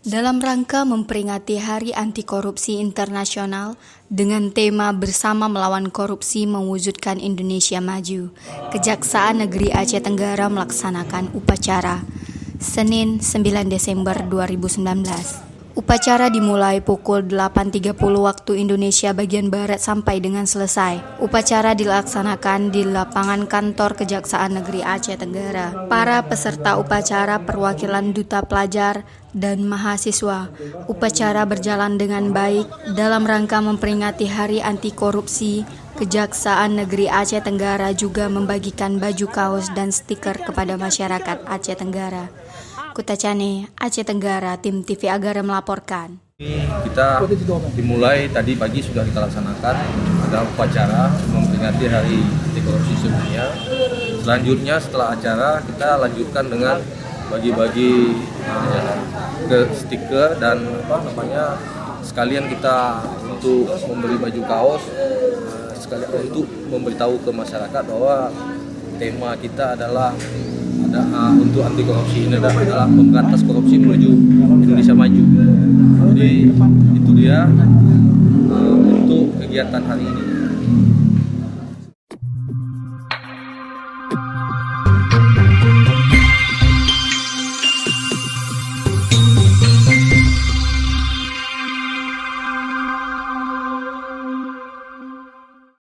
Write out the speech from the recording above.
Dalam rangka memperingati Hari Anti Korupsi Internasional dengan tema Bersama Melawan Korupsi Mewujudkan Indonesia Maju, Kejaksaan Negeri Aceh Tenggara melaksanakan upacara Senin 9 Desember 2019. Upacara dimulai pukul 8.30 waktu Indonesia bagian Barat sampai dengan selesai. Upacara dilaksanakan di lapangan kantor Kejaksaan Negeri Aceh Tenggara. Para peserta upacara perwakilan duta pelajar dan mahasiswa. Upacara berjalan dengan baik dalam rangka memperingati Hari Anti Korupsi. Kejaksaan Negeri Aceh Tenggara juga membagikan baju kaos dan stiker kepada masyarakat Aceh Tenggara. Kutacane, Aceh Tenggara, tim TV Agara melaporkan. Kita dimulai tadi pagi sudah kita laksanakan ada upacara memperingati Hari Anti Korupsi Sedunia. Selanjutnya setelah acara kita lanjutkan dengan bagi-bagi ke stiker dan sekalian kita untuk memberi baju kaos, sekalian untuk memberitahu ke masyarakat bahwa tema kita adalah untuk anti korupsi ini adalah memberantas korupsi menuju Indonesia maju. Jadi itu dia untuk kegiatan hari ini.